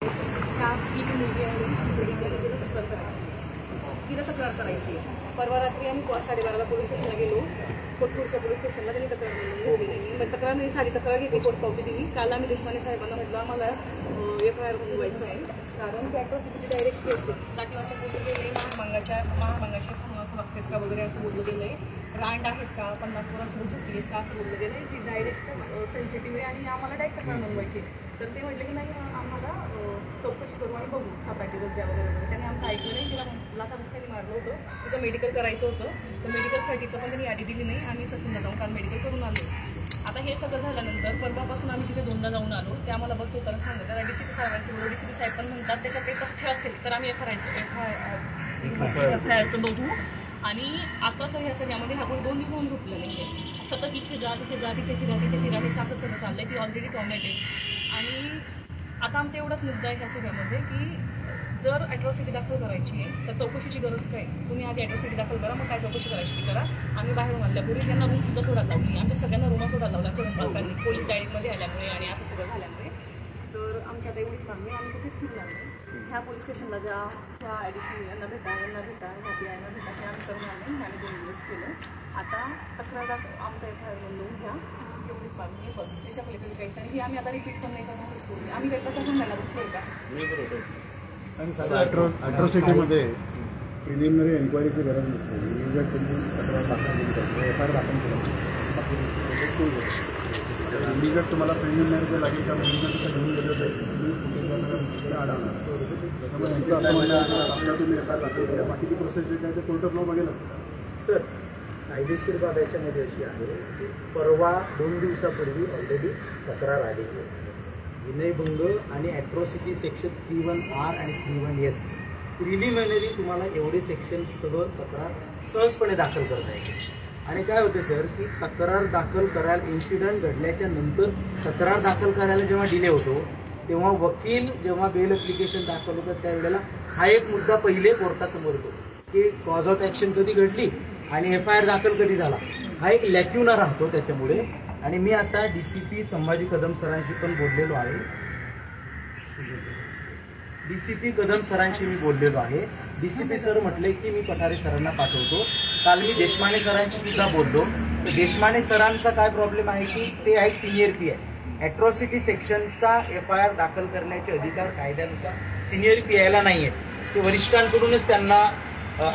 तिला तक्रार करायची. परवा रात्री आम्ही 12:30ला पोलीस स्टेशनला गेलो. कोटपूरच्या पोलीस स्टेशनला त्यांनी तक्रार दिली. तक्रार नाही झाली, तक्रार घेतली, कोर्ट पावती दिली. काल आम्ही देशपांडे साहेबांना म्हटलं आम्हाला FIR नोंदवायचं आहे, कारण त्या ॲट्रॉसिटीची डायरेक्ट केस आहे. 60 लाख बोललं गेलं आहे. महामांगाची बघतेस का वगैरे असं बोललं गेलं आहे. रांड आहेस का, 50 पोरांचं झुकली आहेस का असं बोललं गेलं आहे. ती डायरेक्ट सेन्सिटिव्ह आहे आणि आम्हाला डायरेक्ट तक्रार नोंदवायची. तर ते म्हटलं की नाही आम्हाला चौकशी करू आणि बघू 7-8 दिवस द्या वगैरे वगैरे. त्यांनी आमचं ऐकलं नाही. तिला लाथाबुक्क्यांनी मारलं होतं. तिचं मेडिकल करायचं होतं, तर मेडिकलसाठीचं पण त्यांनी यादी दिली नाही. आम्ही ससूनला जाऊन काल मेडिकल करून आलो. आता हे सगळं झाल्यानंतर परवापासून आम्ही तिथे 2दा जाऊन आलो. ते आम्हाला बसवताना सांगत तर DCP साहेबांचे DCP साहेब पण म्हणतात त्याच्यात काही तथ्य असेल तर आम्ही FIRचं बघू. आणि आता सर ह्या सगळ्यामध्ये हा कोणी 2 दिवस होऊन झोपलं नाही आहे. सतत इथे जा तिथे जा तिथे फिरा तिथे फिरा हे सारखं सगळं चाललं आहे. ती ऑलरेडी टॉर्मेटेड. आणि आता आमचा एवढाच मुद्दा आहे ह्या सगळ्यामध्ये की जर ॲट्रॉसिटी दाखल करायची आहे तर चौकशीची गरज काय. तुम्ही आधी ॲट्रॉसिटी दाखल करा, मग काय चौकशी करायची ती करा. आम्ही बाहेरून आणल्यापूर्वी त्यांना रूमसुद्धा सोडायला लावली. आमच्या सगळ्यांना रूमा सोडायला लावल्या करून पालकांनी पोलीस डायरेक्टमध्ये आल्यामुळे आणि असं सगळं झाल्यामुळे. तर आमच्या आता एवढीच मागणी आम्ही कुठेच निघणार नाही. ह्या पोलीस स्टेशनला जा, ह्या ॲडिशनल यांना भेटा, ह्या PIना भेटा, हे आम्ही करून आलो. आम्ही 2 दिवस केलं. आता तक्रार आमचा FIR नोंदवून घ्या, एवढीच मागणी आहे. बस त्याच्या पलीकडे काहीच नाही. ही आम्ही आता रिपीट पण नाही करणार. आम्ही काही प्रकार घालायला बसलो का. आणि ॲट्रॉसिटीमध्ये प्रिलिमिनरी एन्क्वायरीची गरज नसते. तक्रार दाखल केली पाहिजे, FIR दाखल केलं पाहिजे. तुम्हाला प्रिलिमिनरी जे लागेल त्या प्रिलिमिनरीचं घेऊन गेलं पाहिजे. अडवणार त्याच्यामुळे यांचं असं म्हणणं आपल्या तुम्ही FIR दाखल केल्या, बाकीची प्रोसेस जे काय ते कोर्ट ऑफ लॉ बघेल. सर कायदेशीर बाब याच्यामध्ये अशी आहे की परवा 2 दिवसापूर्वी ऑलरेडी तक्रार आलेली आहे. विनयभंग आणि ॲट्रॉसिटी सेक्शन 31R आणि 31S प्रिलिमिनरी तुम्हाला एवढे सेक्शन सगळं तक्रार सहजपणे दाखल करता येते. आणि काय होते सर की तक्रार दाखल करायला इन्सिडंट घडल्याच्या नंतर तक्रार दाखल करायला जेव्हा डिले होतो तेव्हा वकील जेव्हा बेल ॲप्लिकेशन दाखल होतं त्यावेळेला हा एक मुद्दा पहिले कोर्टासमोर येतो की कॉज ऑफ ॲक्शन कधी घडली आणि FIR दाखल कधी झाला. हा एक लॅक्युना राहतो त्याच्यामुळे. आणि मी आता DCP संभाजी कदम सरांशी पण बोललेलो आहे. DCP कदम सरांशी मी बोललेलो आहे. DCP सर म्हटले की मी पठारे सरांना पाठवतो. काल मी देशमाने सरांशी सुद्धा बोललो. तर देशमाने सरांचा काय प्रॉब्लेम आहे की ते आहे सिनियर PI. ॲट्रॉसिटी सेक्शनचा FIR दाखल करण्याचे अधिकार कायद्यानुसार सिनियर PIला नाही आहेत. ते वरिष्ठांकडूनच त्यांना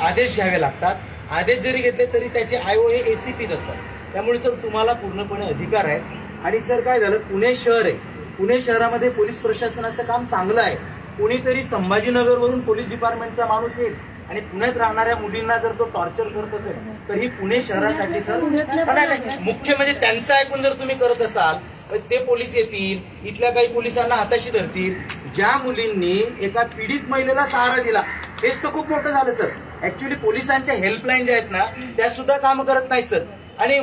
आदेश घ्यावे लागतात. आदेश जरी घेतले तरी त्याचे IO हे ACPच असतात. त्यामुळे सर तुम्हाला पूर्णपणे अधिकार आहेत. आणि सर काय झालं, पुणे शहर आहे. पुणे शहरामध्ये पोलीस प्रशासनाचं काम चांगलं आहे. कोणीतरी संभाजीनगरवरून पोलीस डिपार्टमेंटचा माणूस येईल आणि पुण्यात राहणाऱ्या मुलींना जर तो टॉर्चर करत असेल तर ही पुणे शहरासाठी सर मुख्य म्हणजे त्यांचं ऐकून जर तुम्ही करत असाल तर ते पोलीस येतील, इथल्या काही पोलिसांना हाताशी धरतील. ज्या मुलींनी एका पीडित महिलेला सहारा दिला हेच तर खूप मोठं झालं सर. ऍक्च्युली पोलिसांच्या हेल्पलाईन ज्या आहेत ना त्या सुद्धा काम करत नाही सर. आणि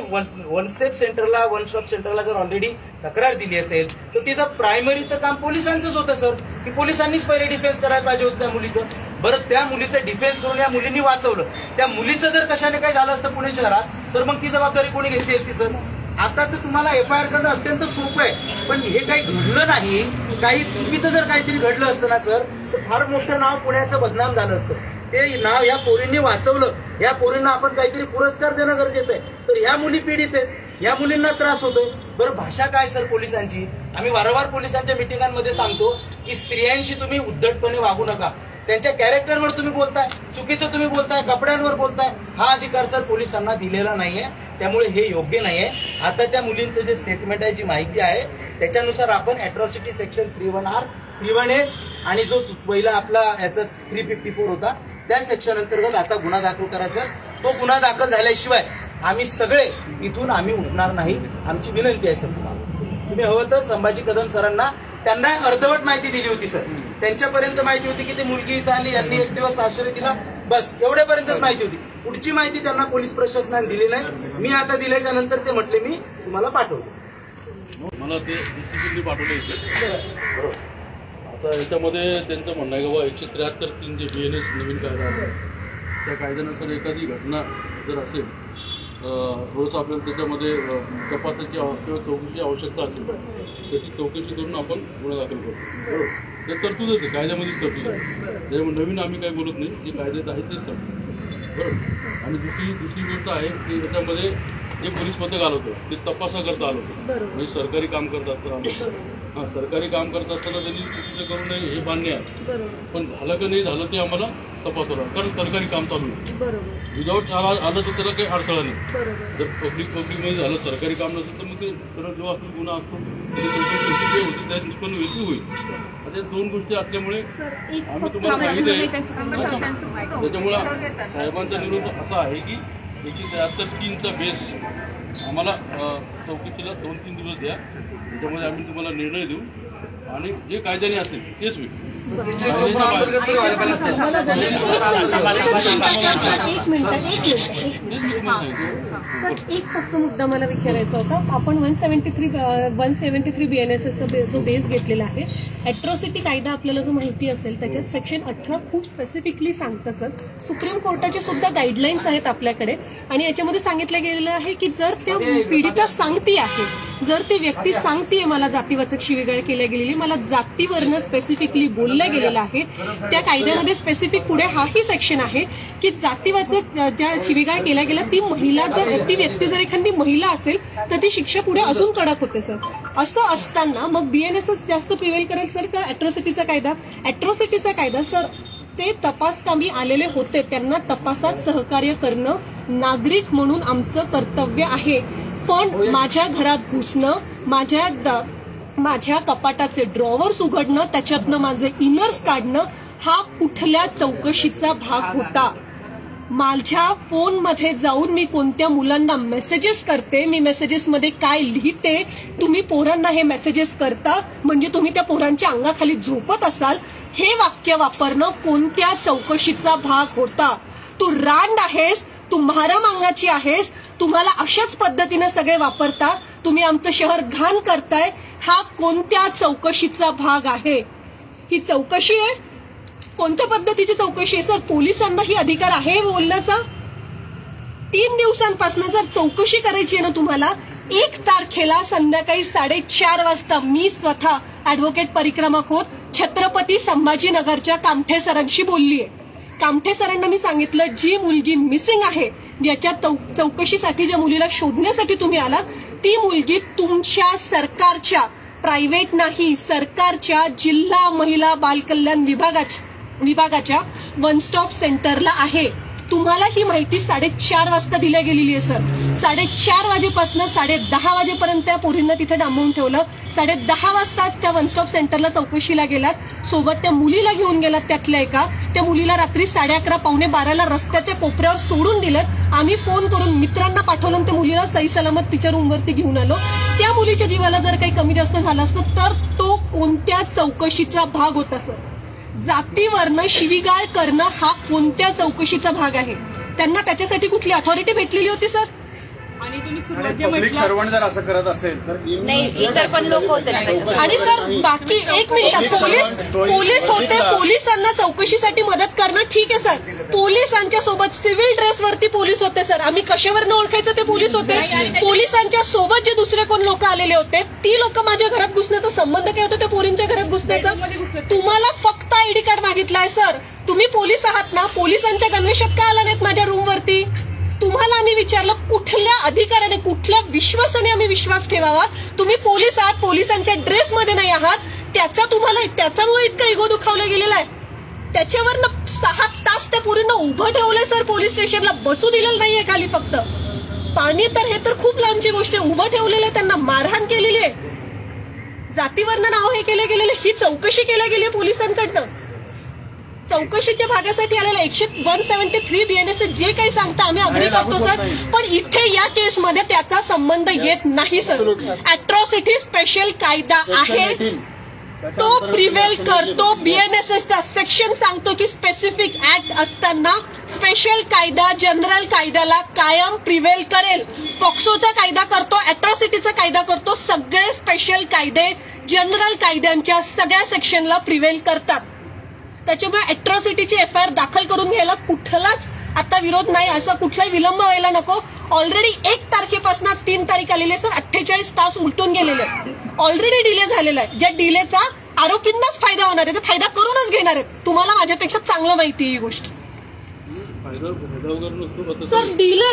वन स्टॉप सेंटरला जर ऑलरेडी तक्रार दिली असेल तर तिथं प्रायमरी तर काम पोलिसांचंच होतं सर. की पोलिसांनीच पहिले डिफेन्स करायला पाहिजे होतं त्या मुलीचं. बरं त्या मुलीचं डिफेन्स करून या मुलींनी वाचवलं. त्या मुलीचं जर कशाने काय झालं असतं पुणे शहरात तर मग ती जबाबदारी कोणी घेतली असती सर. आता तर तुम्हाला FIR करणं अत्यंत सोपं आहे. पण हे काही घडलं नाही, काही चुकीचं जर काहीतरी घडलं असतं ना सर तर फार मोठं नाव पुण्याचं बदनाम झालं असतं. ते नाव या पोरींनी वाचवलं. या पोरींना आपण काहीतरी पुरस्कार देणं गरजेचं आहे. तर ह्या मुली पीडित आहेत, या मुलींना त्रास होतोय. बरं भाषा काय सर पोलिसांची. आम्ही वारंवार पोलिसांच्या मिटिंगांमध्ये सांगतो की स्त्रियांशी तुम्ही उद्धटपणे वागू नका. त्यांच्या कॅरेक्टरवर तुम्ही बोलताय, चुकीचं तुम्ही बोलताय, कपड्यांवर बोलताय. हा अधिकार सर पोलिसांना दिलेला नाहीये. त्यामुळे हे योग्य नाहीये. आता त्या मुलींचं जे स्टेटमेंट आहे, जी माहिती आहे त्याच्यानुसार आपण ॲट्रॉसिटी सेक्शन 31R 31S आणि जो पहिला आपला याचा 354 होता त्या सेक्शन अंतर्गत आता गुन्हा दाखल करा सर. तो गुन्हा दाखल झाल्याशिवाय आम्ही सगळे इथून आम्ही उठणार नाही. आमची विनंती आहे सर तुम्हाला. तुम्ही हवं तर संभाजी कदम सरांना त्यांना अर्धवट माहिती दिली होती सर. त्यांच्यापर्यंत माहिती होती की ती मुलगी इथं आली, यांनी 1 दिवस आश्रय दिला, बस एवढ्यापर्यंतच माहिती होती. पुढची माहिती त्यांना पोलीस प्रशासनाने दिली नाही. मी आता दिल्याच्या नंतर ते म्हटले मी तुम्हाला पाठवतो. मला ते DCPनी पाठवले बरोबर. आता याच्यामध्ये त्यांचं म्हणणं आहे की बाबा 173(3) जे BNS नवीन कायदा आहे त्या कायद्यानुसार एखादी घटना जर असेल थोडंसं आपल्याला त्याच्यामध्ये तपासाची किंवा चौकशीची आवश्यकता असेल त्याची चौकशी करून आपण गुन्हा दाखल करतो. ते तरतूदच आहे, कायद्यामध्येच तरतूद आहे. त्याच्यामुळे नवीन आम्ही काही बोलत नाही, जे कायद्यात आहे तेच सांगतो. बरोबर. आणि दुसरी गोष्ट आहे की याच्यामध्ये जे पोलीस पथक आलं होतं ते तपासाकरता आलं होतं. म्हणजे सरकारी काम करत असताना सरकारी काम करत असताना त्यांनी चुकीचं करू नये हे मान्य आहे, पण झालं का नाही झालं ते आम्हाला तपासावं, कारण सरकारी काम चालू आहे. विदाऊट आलं तर त्याला काही अडथळा नाही. जर पब्लिकमध्ये झालं सरकारी काम नसेल तर मग ते जो असेल गुन्हा असतो होती त्यात निष्पन्न वेगळी होईल. आता दोन गोष्टी असल्यामुळे आम्ही तुम्हाला माहिती आहे. त्याच्यामुळे साहेबांचा निरोध असा आहे की 173चा बेस आम्हाला चौकशीला 2-3 दिवस द्या, त्याच्यामध्ये आम्ही तुम्हाला निर्णय देऊ आणि जे कायद्याने असेल तेच होईल. सर एक फक्त मुद्दा मला विचारायचा होता. आपण 173 BNSSचा जो बेस घेतलेला आहे, अॅट्रॉसिटी कायदा आपल्याला जो माहिती असेल त्याच्यात सेक्शन 18 खूप स्पेसिफिकली सांगतं सर. सुप्रीम कोर्टाचे सुद्धा गाईडलाईन्स आहेत आपल्याकडे आणि याच्यामध्ये सांगितलं गेलेलं आहे की जर त्या पीडिता सांगती आहे, जर ती व्यक्ती सांगतीये मला जातीवाचक शिवीगाळ केल्या गेलेली, मला जातीवरनं स्पेसिफिकली बोललं गेलेलं आहे, त्या कायद्यामध्ये स्पेसिफिक पुढे हाही सेक्शन आहे की जातीवाचक ज्या शिवीगाळ केला गेला ती महिला ती व्यक्ती जर एखादी महिला असेल तर ती शिक्षा पुढे अजून कडक होते सर. असं असताना मग BNSS जास्त प्रिव्हेल करेल सर का अॅट्रॉसिटीचा कायदा? अॅट्रॉसिटीचा कायदा सर ते तपासकामी आलेले होते, त्यांना तपासात सहकार्य करणं नागरिक म्हणून आमचं कर्तव्य आहे. पण माझ्या घरात घुसणं, माझ्या कपाटाचे ड्रॉवर्स उघडणं, त्याच्यातनं माझे इनर्स काढणं हा कुठल्या चौकशीचा भाग होता? माझ्या फोनमध्ये जाऊन मी कोणत्या मुलांना मेसेजेस करते, मी मेसेजेसमध्ये काय लिहिते, तुम्ही पोरांना हे मेसेजेस करता म्हणजे तुम्ही त्या पोरांच्या अंगाखाली झोपत असाल, हे वाक्य वापरणं कोणत्या चौकशीचा भाग होता? तू रांड आहेस, तू महारामांगाची आहेस, तुम्हाला अशाच पद्धतीने सगळे वापरता, तुम्ही आमचं शहर घाण करताय, हा कोणत्या चौकशीचा भाग आहे? ही चौकशी आहे? कोणत्या पद्धतीची चौकशी आहे सर? पोलिसांना ही अधिकार आहे बोलण्याचा? 3 दिवसांपासून जर चौकशी करायची आहे ना तुम्हाला, 1 तारखेला संध्याकाळी 4:30 वाजता मी स्वतः ऍडव्होकेट परिक्रमा खोत छत्रपती संभाजीनगरच्या कामठे सरांशी बोललीये. कामठे सरांना मी सांगितलं जी मुलगी मिसिंग आहे, ज्याच्या चौकशीसाठी ज्या मुलीला शोधण्यासाठी तुम्ही आलात, ती मुलगी तुमच्या सरकारच्या, प्रायव्हेट नाही, सरकारच्या जिल्हा महिला बालकल्याण विभागाच्या 1 स्टॉप सेंटरला आहे. तुम्हाला ही माहिती 4:30 वाजता दिल्या गेलेली आहे सर. 4:30 वाजेपासून 10:30 वाजेपर्यंत त्या पोरींना तिथे डांबवून ठेवलं. 10:30 वाजता त्या 1 स्टॉप सेंटरला चौकशीला गेलात, सोबत त्या मुलीला घेऊन गेलात. त्यातल्या एका त्या मुलीला रात्री 11:30 पावणे 12ला रस्त्याच्या कोपऱ्यावर सोडून दिलं. आम्ही फोन करून मित्रांना पाठवलं, त्या मुलीला सही सलामत तिच्या रूमवरती घेऊन आलो. त्या मुलीच्या जीवाला जर काही कमी जास्त झालं असतं तर तो कोणत्या चौकशीचा भाग होता सर? जातीवरनं शिवीगाळ करणं हा कोणत्या चौकशीचा भाग आहे? त्यांना त्याच्यासाठी कुठली अथॉरिटी भेटलेली होती सर? आणि तुम्ही सुरुवात जे पब्लिक म्हटलं सर्वंट जर असं करत असेल तर नाही, इतर पण लोक होते ना त्याच्यात. आणि सर बाकी 1 मिनिट, पोलीस होते, पोलिसांना चौकशीसाठी मदत करणं ठीक आहे सर. पोलिसांच्या सोबत सिव्हिल ड्रेसवरती पोलीस होते सर. आम्ही कशावरनं ओळखायचं ते पोलीस होते? पोलिसांच्या सोबत जे दुसरे कोण लोक आलेले होते ती लोक माझ्या घरात घुसण्याचा संबंध काय होता त्या पोरींच्या घरात घुसण्याचा? तुम्हाला फक्त ID कार्ड मागितलाय सर. तुम्ही पोलीस आहात ना, पोलिसांच्या गणवेशात का आला नाहीत माझ्या रूमवरती? तुम्हाला आम्ही विचारलं कुठल्या अधिकाराने, कुठल्या विश्वासाने आम्ही विश्वास ठेवावा? तुम्ही पोलीस आहात, पोलिसांच्या ड्रेसमध्ये नाही आहात, त्याच्यामुळे इतका इगो दुखावला गेलेला आहे. त्याच्यावरनं 6 तास त्या पोरींना उभं ठेवलंय सर. पोलीस स्टेशनला बसू दिलेलं नाहीये खाली फक्त. पाणी तर हे तर खूप लांबची गोष्ट आहे. उभं ठेवलेलं आहे, त्यांना मारहाण केलेली आहे, जातीवरनं नाव हे केले गेलेले. ही चौकशी केल्या गेली पोलिसांकडनं. चौकशीच्या भागासाठी आलेला 173 BNSS जे काही सांगता आम्ही अग्री करतो सर, पण इथे या केसमध्ये त्याचा संबंध येत नाही सर. अॅट्रॉसिटी स्पेशल कायदा आहे, तो प्रिव्हेल करतो. BNSSचा सेक्शन सांगतो की स्पेसिफिक ऍक्ट असताना स्पेशल कायदा जनरल कायद्याला कायम प्रिव्हेल करेल. पॉक्सोचा कायदा करतो, अॅट्रॉसिटीचा कायदा करतो, सगळे स्पेशल कायदे जनरल कायद्यांच्या सगळ्या सेक्शनला प्रिव्हेल करतात. त्याच्यामुळे अॅट्रॉसिटीची FIR दाखल करून घ्यायला कुठलाच आता विरोध नाही, असं कुठलाही विलंब व्हायला नको. ऑलरेडी 1 तारखेपासूनच 3 तारीख आलेली आहे सर, 48 तास उलटून गेलेले आहेत, ऑलरेडी डिले झालेला आहे. ज्या डिलेचा आरोपींनाच फायदा होणार आहे, ते फायदा करूनच घेणार आहेत. तुम्हाला माझ्यापेक्षा चांगलं माहिती आहे ही गोष्ट. Sir delay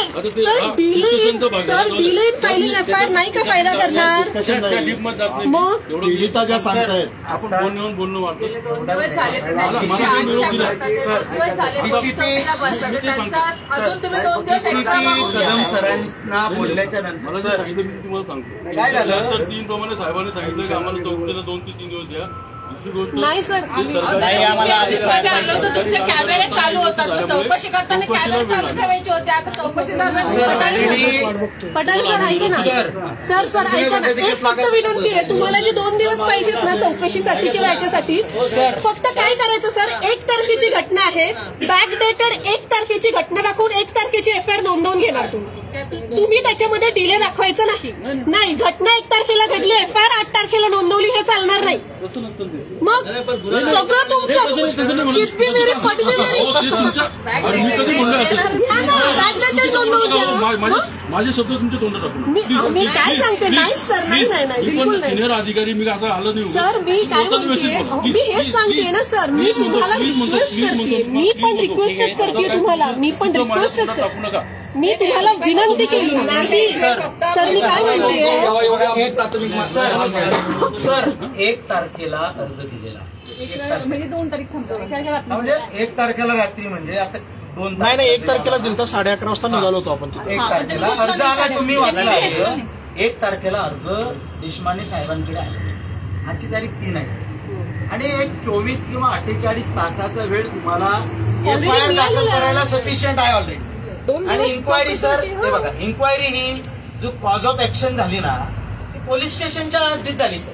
in filing FIR नाही का फायदा करणार? मग पीडिता ज्या सांगतायत आपण बोलणं वाटतं. कदम सरांना बोलल्याच्या नंतर मला जे सांगितलं मी तुम्हाला सांगतो. काय झालं तर 3 प्रमाणे साहेबांनी सांगितलं की आम्हाला चौकशीला 2 ते 3 दिवस द्या. दुसरी गोष्ट नाही सर, ऑफिसमध्ये आलो होतो, तुमचे कॅमेरे चालू होतात, मग चौकशी करताना कॅमेरे चालू ठेवायचे होते. आता चौकशी पठारे सर ऐका ना, सर ऐका ना, एक फक्त विनंती आहे, तुम्हाला जे 2 दिवस पाहिजेत ना चौकशीसाठी किंवा याच्यासाठी, फक्त काय करायचं सर, 1 तारखेची घटना आहे, बॅक डेटेड 1 तारखेची घटना दाखवून 1 तारखेची FIR नोंदवून घेणार तुम्ही त्याच्यामध्ये डिले दाखवायचं नाही. घटना 1 तारखेला घडली, FIR 8 तारखेला नोंदवली, हे चालणार नाही. मग सगळं तुमचं चित्ती मेरी पदवी माझे शब्द तुमच्या तोंडात टाकून मी काय सांगते, नाही सर, नाही बिलकुल नाही. सिनियर अधिकारी मी असं आलं नाही सर. मी काय म्हणते, मी हेच सांगते ना सर, मी तुम्हाला रिक्वेस्ट करते, मी पण रिक्वेस्टच करते तुम्हाला, मी पण रिक्वेस्टच करते, मी तुम्हाला विनंती केली नाही. सर मी काय म्हणते, सर 1 तारखेला अर्ज दिलेला म्हणजे 2 तारीख संपतो, म्हणजे 1 तारखेला रात्री, म्हणजे आता 2 नाही 1 तारखेला दिलं तर 11:30 वाजता निघालो होतो आपण. 1 तारखेला अर्ज आला, तुम्ही वाचला आहे. 1 तारखेला अर्ज देशमाने साहेबांकडे आला, आजची तारीख 3 आहे आणि एक 24 किंवा 48 तासाचा वेळ तुम्हाला FIR दाखल करायला सफिशियंट आहे ऑलरेडी. आणि इन्क्वायरी सर, हे बघा, इन्क्वायरी ही जो कॉज ऑफ ऍक्शन झाली ना, ती पोलीस स्टेशनच्या हद्दीत झाली सर.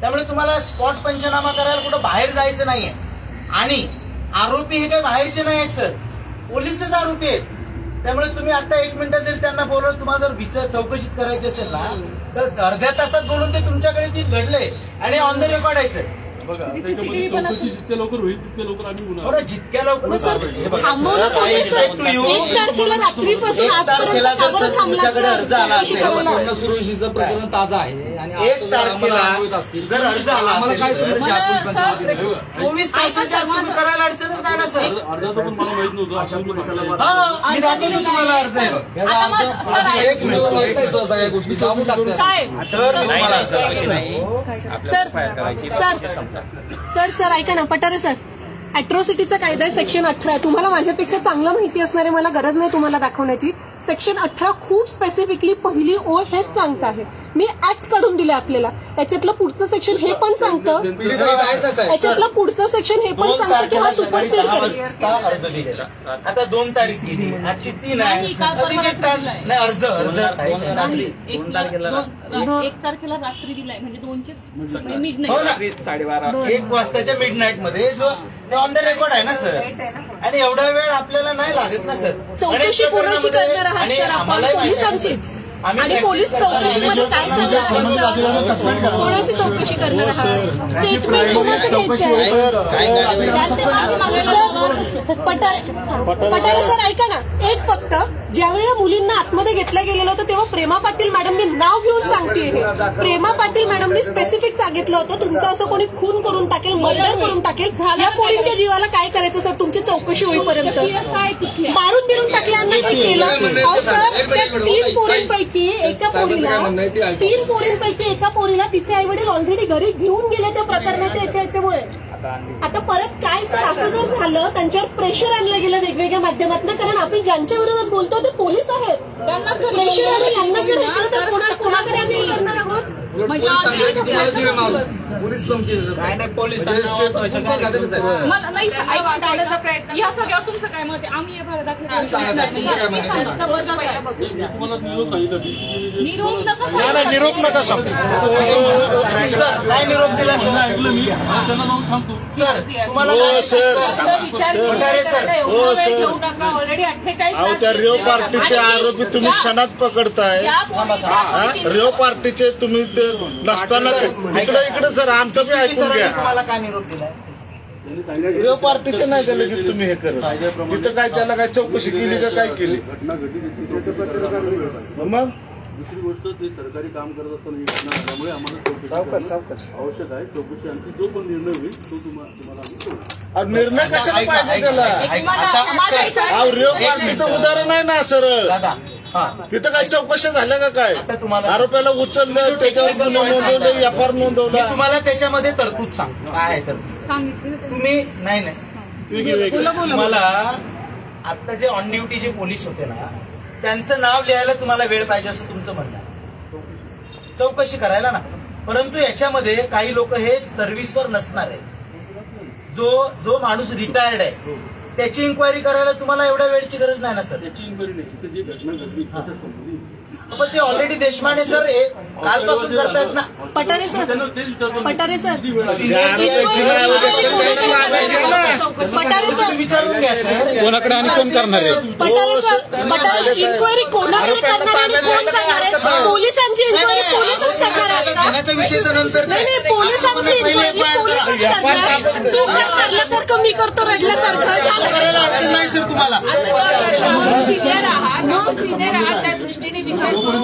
त्यामुळे तुम्हाला स्पॉट पंचनामा करायला कुठं बाहेर जायचं नाहीये. आणि आरोपी हे काही बाहेरचे नाही आहेत सर, पोलीसच आरोपी आहेत. त्यामुळे तुम्ही आता 1 मिनिट जर त्यांना बोलवलं, तुम्हाला जर विचार चौकशीच करायची असेल ना, तर अर्ध्या तासात बोलून ते तुमच्याकडे ती घडले आणि ऑन द रेकॉर्ड आहे सर. बघा त्याच्यामध्ये चौकशी जितक्या लवकर होईल तितक्या लवकर आम्ही गुन्हा जितक्या लवकर थांबवलं पाहिजे सर. 1 तारखेला रात्रीपासून आजपर्यंत का बरं थांबला अर्ज आला असेल, सुरुवातीचं प्रकरण ताजं आहे आणि 1 तारखेला जर अर्ज आला आम्हाला काय असेल, समजा 24 तासाच्या आत तुम्ही करायला अडचणच नाही ना सर. अर्जाचं पण मला माहित नव्हतं. अशा मी दाखवतो तुम्हाला अर्ज आहे. एक मिनिट सगळ्या गोष्टी दाबून टाकतात. सर मी तुम्हाला अर्ज सर ऐका ना पठारे सर, अॅट्रॉसिटीचा कायदा आहे सेक्शन 18. तुम्हाला माझ्यापेक्षा चांगलं माहिती असणारे, मला गरज नाही तुम्हाला दाखवण्याची. सेक्शन 18 खूप स्पेसिफिकली पहिली ओळ हेच सांगत आहे. मी ऍक्ट काढून दिले आपल्याला, त्याच्यातलं पुढचं सेक्शन हे पण सांगतं, त्याच्यातलं पुढचं सेक्शन हे पण सांगतं की हा सुपरसीड करेल. अर्ज दिलेला आता 2 तारीख गेली, आजची 3 आहे, अधिक 1 तास नाही. अर्ज 1 तारखेला रात्री दिलाय, म्हणजे 2चे मिड हो ना, 1 वाजताच्या मिड नाईट मध्ये जो ऑन द रेकॉर्ड आहे ना सर. आणि एवढा वेळ आपल्याला नाही लागत ना सर. चौकशी कोणाची करणार आहात सर आपण? पोलिसांचीच. आणि पोलीस चौकशीमध्ये काय सांगणार आहेत सर? कोणाची चौकशी करणार आहात? स्टेटमेंट कोणाचं घ्यायचं आहे? पठारे सर ऐका ना, एक फक्त ज्यावेळी मुलींना आतमध्ये घेतलं गेलेलं होतं तेव्हा प्रेमा पाटील मॅडमनी नाव घेऊन सांगते. प्रेमा पाटील मॅडमनी स्पेसिफिक सांगितलं होतं तुमचं असं कोणी खून करून टाकेल, मर्डर करून टाकेल, या पोरींच्या जीवाला काय करायचं सर तुमची चौकशी होईपर्यंत? मारून बिरून टाकल्यांना काय केलं? अहो सर, त्या 3 पोरींपैकी एका पोरीला तिचे आई वडील ऑलरेडी घरी घेऊन गेले त्या प्रकरणाच्या याच्यामुळे. आता परत काय सर, असं जर झालं त्यांच्यावर प्रेशर आणलं गेलं वेगवेगळ्या माध्यमातून, कारण आपण ज्यांच्या विरोधात बोलतो ते पोलीस आहेत, त्यांना प्रेशर आणून यांना जर हे केलं तर कोणाकडे आम्ही करणार आहोत? या सगळ्या तुमचं काय मत आहे? आम्ही निरोप नका सांगू. काय निरोप दिला सर? ऐकलं मी त्यांना जाऊन थांबतो. सर तुम्हाला ऑलरेडी 48 त्या रिओ पार्टीचे आरोपी तुम्ही क्षणात पकडताय. रिओ पार्टीचे तुम्ही नसताना इकडे जर आमचं बी ऐकून घ्या. तुम्हाला काय निरोप दिलाय? त्यांनी सांगितलं गृह पार्टीचं नाही झालं की तुम्ही हे करत तिथं काय त्याला काय चौकशी केली का काय केली घटना घडली त्याची मग दुसरी गोष्ट ते सरकारी काम करत असताना ही घटना झाल्यामुळे आम्हाला चौकशी सावकाश करणं सावकाश आवश्यक आहे. चौकशी आणखी जो पण निर्णय होईल तो तुम्हाला आम्ही करू. अहो, निर्णय कशाला पाहिजे त्याला आता अहो गृह पार्टीचं उदाहरण आहे ना सरळ दादा हा तिथं काय चौकशा झाल्या का काय आता तुम्हाला आरोपाला उचललं त्याच्यावर गुन्हा नोंदवलं एफआर मी नोंदवला तुम्हाला त्याच्यामध्ये तरतूद सांगतो काय आहे तरतूद सांगितलं तुम्ही नाही तुम्हाला आता जे ऑन ड्युटी जे पोलीस होते ना त्यांचं नाव लिहायला तुम्हाला वेळ पाहिजे असं तुमचं म्हणणं आहे. चौकशी करायला ना परंतु याच्यामध्ये काही लोक हे सर्व्हिसवर नसणार आहे जो माणूस रिटायर्ड आहे त्याची इन्क्वायरी करायला तुम्हाला एवढ्या वेळची गरज नाही ना सर. त्याची इन्क्वायरी नाही तिथे जी घटना घडली त्याच्या संबंधी पण ते ऑलरेडी देशमाने सर हे कालपासून करतायत ना. पठारे सर त्यांना तेच विचारतो ना. पठारे सर पठारे सर तुम्ही विचारून घ्या सर कोणाकडे आणि कोण करणार आहे पठारे सर पठारे इन्क्वायरी कोणाकडे करणार आहे आणि कोण करणार आहे? पोलिसांची इन्क्वायरी पोलिसच करणार आहेत का? घेण्याचा विषय तर नंतर नाही नाही पोलिसांची इन्क्वायरी पोलिसच करणार. तू काय रडल्यासारखं मी करतो रडल्यासारखं करायला अडचण नाही सर तुम्हाला. असं न करता सिनियर आहात त्या दृष्टीने विचार करून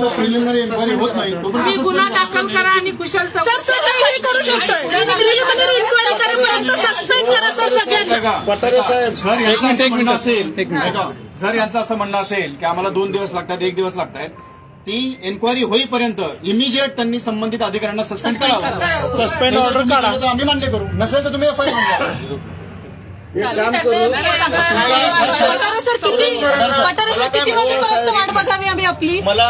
तुम्ही गुन्हा दाखल करा आणि कुशल सर सर हे करू शकतोय प्रिलिमिनरी इन्क्वायरी करेपर्यंत सस्पेंड करा सर सगळ्यांना. पठारे साहेब जर यांचं असं म्हणणं असेल जर यांचं असं म्हणणं असेल की आम्हाला 2 दिवस लागतात 1 दिवस लागतात ती एन्क्वायरी होईपर्यंत इमिजिएट त्यांनी संबंधित अधिकाऱ्यांना सस्पेंड करावं. सस्पेंड ऑर्डर काढा तर आम्ही मान्य करू नसेल तर तुम्ही एफआयआर नोंदवा. एक काम करू पठारे सर किती वाजेपर्यंत वाट बघावी आम्ही आपली? मला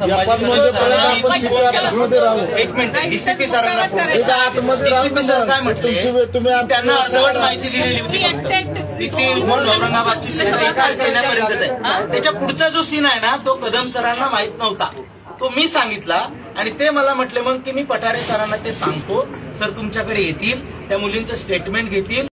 एफआर नोंदवपर्यंत आपण सिटी आतमध्ये राहू एक मिनिट डीसीपी सरांना फोन केला. त्याच्या आतमध्ये राहू डीसीपी सर काय म्हटले तुम्ही त्यांना अर्धवट माहिती दिलेली होती ती म्हणून औरंगाबादची प्लेट एकाच महिन्यापर्यंतच आहे. त्याच्या पुढचा जो सीन आहे ना तो कदम सरांना माहित नव्हता तो मी सांगितला आणि ते मला म्हटले मग की मी पठारे सरांना ते सांगतो सर तुमच्याकडे येतील त्या मुलींचं स्टेटमेंट घेतील